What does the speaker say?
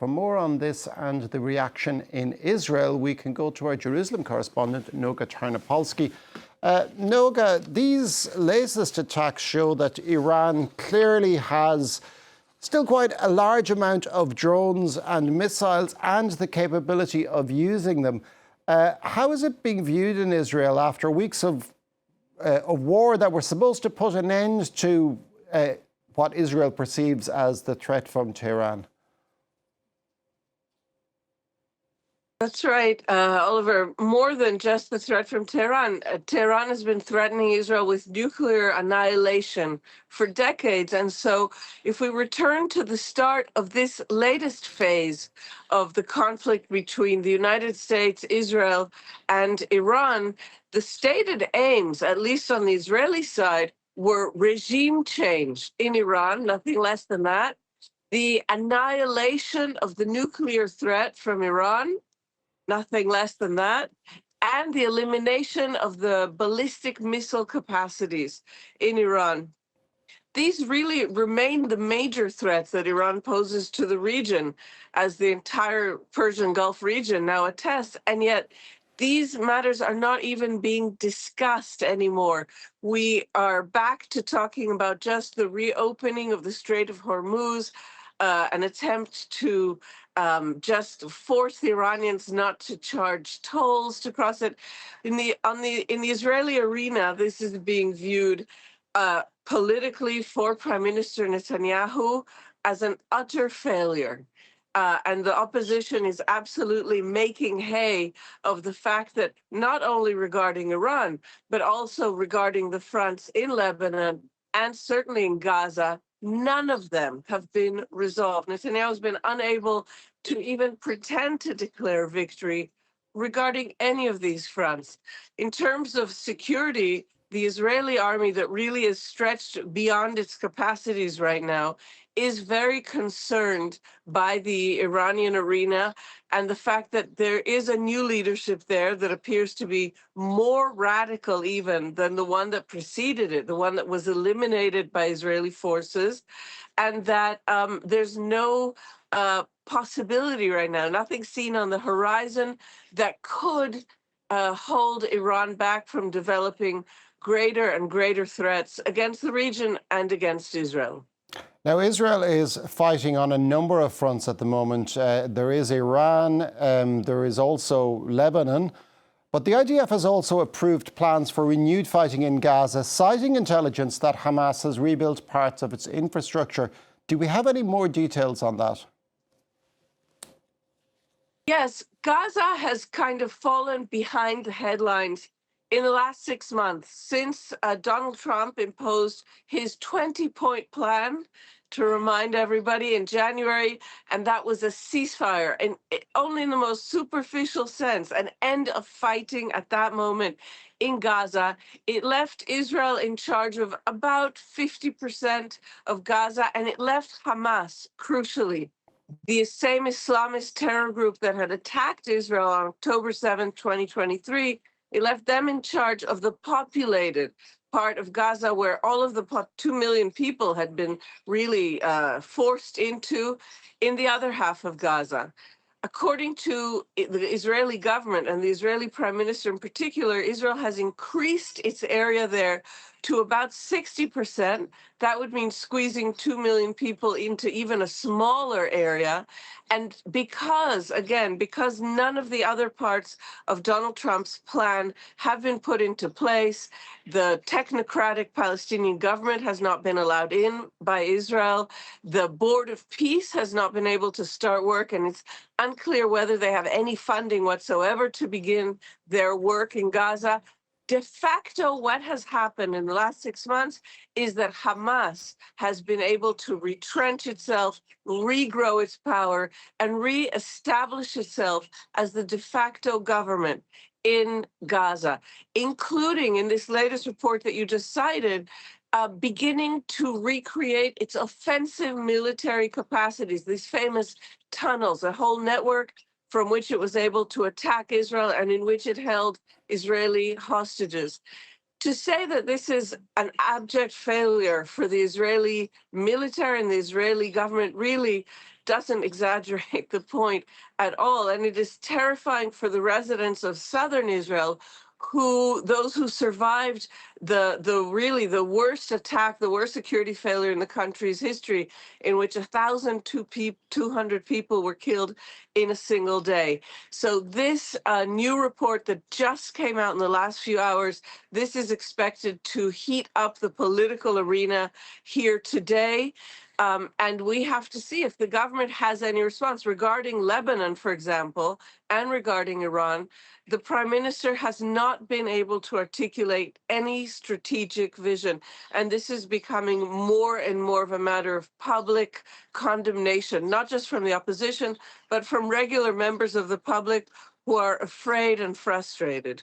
For more on this and the reaction in Israel, we can go to our Jerusalem correspondent, Noga Tarnopolsky. Noga, these latest attacks show that Iran clearly has still quite a large amount of drones and missiles and the capability of using them. How is it being viewed in Israel after weeks of war that were supposed to put an end to what Israel perceives as the threat from Tehran? That's right, Oliver. More than just the threat from Tehran. Tehran has been threatening Israel with nuclear annihilation for decades. And so if we return to the start of this latest phase of the conflict between the United States, Israel, and Iran, the stated aims, at least on the Israeli side, were regime change in Iran, nothing less than that, the annihilation of the nuclear threat from Iran, nothing less than that, and the elimination of the ballistic missile capacities in Iran. These really remain the major threats that Iran poses to the region, as the entire Persian Gulf region now attests, and yet these matters are not even being discussed anymore. We are back to talking about just the reopening of the Strait of Hormuz, an attempt to just force the Iranians not to charge tolls to cross it. In the Israeli arena, this is being viewed politically for Prime Minister Netanyahu as an utter failure. And the opposition is absolutely making hay of the fact that not only regarding Iran, but also regarding the fronts in Lebanon and certainly in Gaza, none of them have been resolved. Netanyahu has been unable to even pretend to declare victory regarding any of these fronts. In terms of security, the Israeli army, that really is stretched beyond its capacities right now, is very concerned by the Iranian arena and the fact that there is a new leadership there that appears to be more radical even than the one that preceded it, the one that was eliminated by Israeli forces, and that there's no possibility right now, nothing seen on the horizon that could hold Iran back from developing greater and greater threats against the region and against Israel. Now, Israel is fighting on a number of fronts at the moment. There is Iran, there is also Lebanon, but the IDF has also approved plans for renewed fighting in Gaza, citing intelligence that Hamas has rebuilt parts of its infrastructure. Do we have any more details on that? Yes, Gaza has kind of fallen behind the headlines in the last 6 months since Donald Trump imposed his 20-point plan, to remind everybody, in January, and that was a ceasefire, and only in the most superficial sense, an end of fighting at that moment in Gaza. It left Israel in charge of about 50% of Gaza, and it left Hamas, crucially, the same Islamist terror group that had attacked Israel on October 7, 2023, it left them in charge of the populated part of Gaza, where all of the 2 million people had been really forced into, in the other half of Gaza. According to the Israeli government and the Israeli prime minister in particular, Israel has increased its area there to about 60%. That would mean squeezing 2 million people into even a smaller area. And because none of the other parts of Donald Trump's plan have been put into place, the technocratic Palestinian government has not been allowed in by Israel. The Board of Peace has not been able to start work, and it's unclear whether they have any funding whatsoever to begin their work in Gaza. De facto, what has happened in the last 6 months is that Hamas has been able to retrench itself, regrow its power, and reestablish itself as the de facto government in Gaza, including in this latest report that you just cited, beginning to recreate its offensive military capacities, these famous tunnels, a whole network from which it was able to attack Israel and in which it held Israeli hostages. To say that this is an abject failure for the Israeli military and the Israeli government really doesn't exaggerate the point at all. And it is terrifying for the residents of southern Israel, those who survived the worst attack, the worst security failure in the country's history, in which 1,200 people were killed in a single day. So this new report that just came out in the last few hours, this is expected to heat up the political arena here today. And we have to see if the government has any response regarding Lebanon, for example, and regarding Iran. The prime minister has not been able to articulate any strategic vision. And this is becoming more and more of a matter of public condemnation, not just from the opposition, but from regular members of the public who are afraid and frustrated.